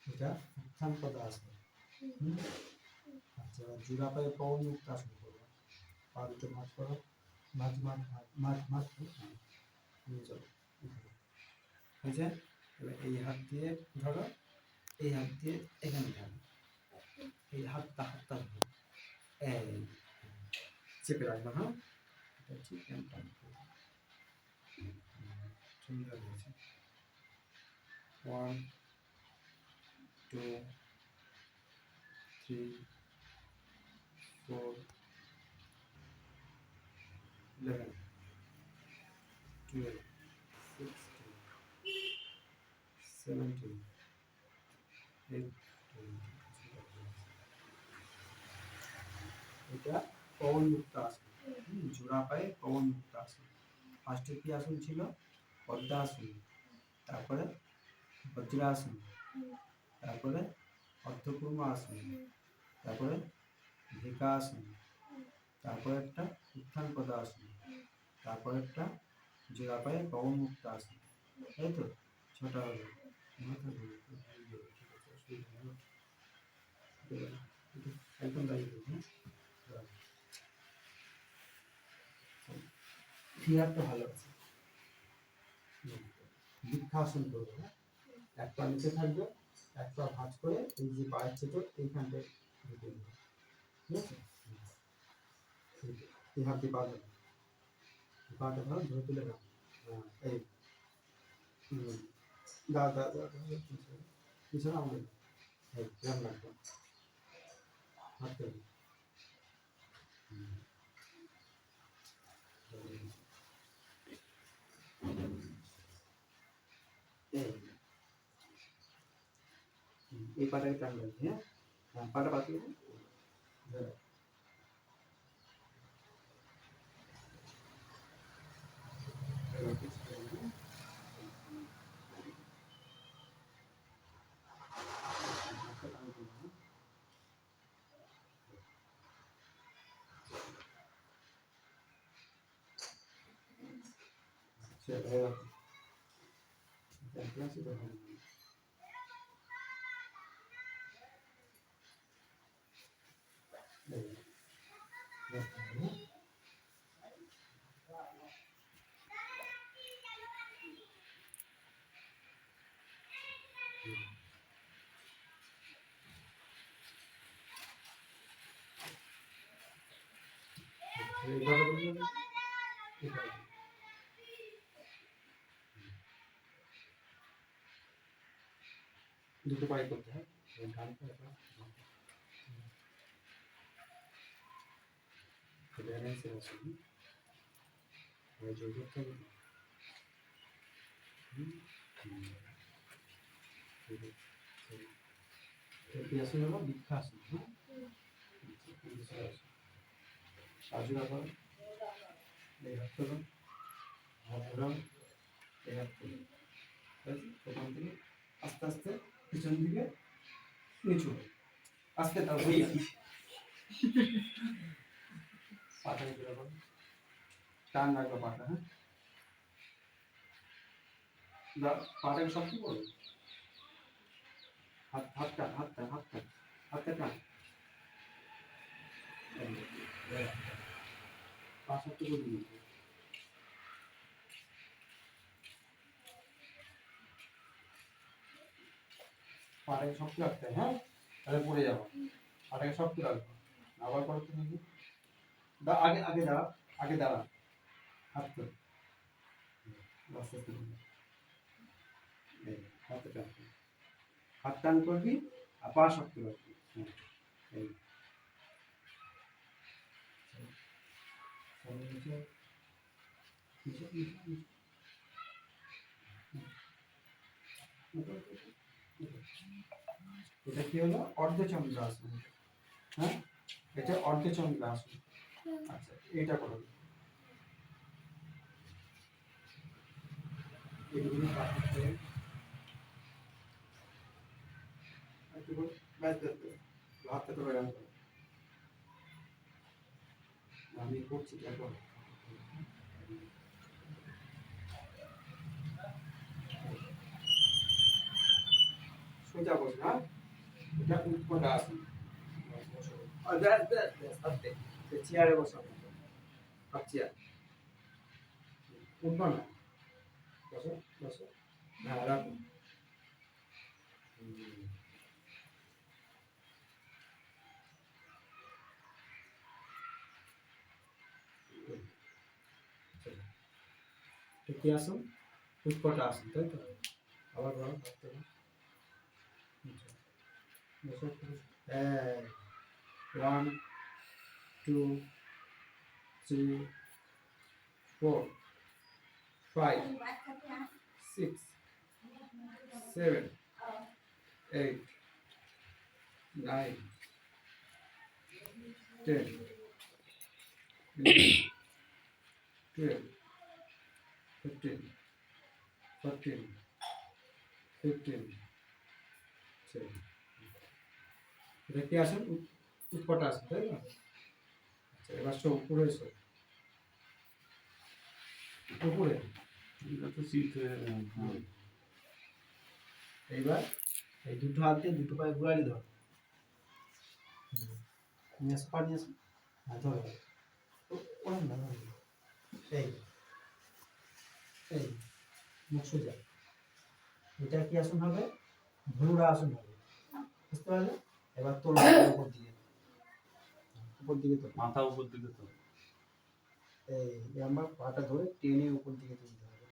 এটা উত্থান পদাসন। আচ্ছা, জোড়া পায়ে পবন মুক্ত আসন করবো। পা দুটো ভাঁজ করো, ভাঁজ ভাঁজ ভাঁজ ভাঁজ নিয়ে চলো। হয়েছে? এবার এই হাত দিয়ে ধরো, এই হাত দিয়ে এখানে ধরো, এই হাতটা ধরো, এই চেপে রাখবো। হ্যাঁ, এটা হচ্ছে ক্যাম্পটা। সুন্দর হয়েছে। 1 2 3 4 11 12 16 17 18 এটা পবন মুক্ত আসন। জোড়া পায়ে পবন মুক্ত আসন। ফার্স্টে কি আসন ছিল? পদ্মাসন, তারপরে বজ্রাসন, তারপরে অর্ধকুর্ম আসন, তারপরে ভিকাসন, তারপরে একটা উত্থান পদাসন, তারপরে একটা জোড়া পায়ে পবন মুক্ত আসন। তাই তো? ছটা হলো। একদম দাঁড়িয়ে ক্লিয়ারটা ভালো আছে। বৃক্ষাসন করবো। এক পা নিচে থাকবে, এক পা ভাঁজ করে এই যে পায়ের চেটো এইখানটায় ঢুকে দেবে। ঠিক আছে? এই হাত দিয়ে পাটা ধরো, ধরে তুলে নাও। এই দাও দাও দাও পিছনে আমাদের এই গ্রাম লাগবে হাত দেবে। এই পাটাকে টান লাগবে। হ্যাঁ, পাটা পাঠিয়ে দেবে। দুটো পায়ে করতে হয়। ডান পায়ে ব্যালেন্সে আছে, যোগ করতে হবে। আসন হলো বৃক্ষাসন। সাজুরা করো, এই হাত করো, হাত ধরো, এই হাত করো। ওখান থেকে আস্তে আস্তে পিছন দিকে নিচু আস্তে তাও পাটা নিচে রাখো, টান রাখো পাটা। হ্যাঁ, পাটাকে শক্ত করো। হাতটা টান। পা শক্ত করে দিয়েছে। পাটাকে শক্ত রাখতে হয়। হ্যাঁ, তাহলে পড়ে যাবো। পাটাকে শক্ত রাখবো। আবার করতে দেখি। আগে দাঁড়া। হাত তো আস্তে আস্তে হাতে টান, হাত টান করবি আর পা শক্ত রাখবি। এই এটা কি হলো? অর্ধচন্দ্রাসন। হ্যাঁ, এটা অর্ধচন্দ্রাসন। আচ্ছা, এটা করো। এগুলো পাঠাতে একটু ব্যাস হাতটা তো ব্যায়াম করো। আমি করছি, দেখো সোজা বসো, হ্যাঁ? এটা উৎপটা আসন। আর ব্যাস ব্যাস ব্যাস আস্তে। চেয়ারে বসো, হাফ চেয়ার। উঠবো না, বসো বসো। হ্যাঁ রাখো। কি আসুন? উৎপটা আসুন, তাই তো? আবার বলো, ভাবতে হবে। বসো, হ্যাঁ। 1 2 3 4 5 6 7 8 9 10 11 12 13 14 15 16। এটা কি আসুন? উৎপটা আসুন, তাই না? আচ্ছা, এবার সব উপরে এসো। উপরে এটা তো শীত হয়ে এইবার এই দুটো হাত দিয়ে দুটো পায়ে ঘুরালি ধর। নিয়ে আসো, পা নিয়ে আসো। হ্যাঁ ধরো। ওরম না, এই এই মুখ সোজা। এটা কি আসন হবে? ধনুরা আসন হবে, বুঝতে পারলে? এবার তোলো উপর দিকে, উপর দিকে তোলো। মাথা উপর দিকে তো এই আমরা পাটা ধরে টেনে উপর দিকে তুলতে হবে।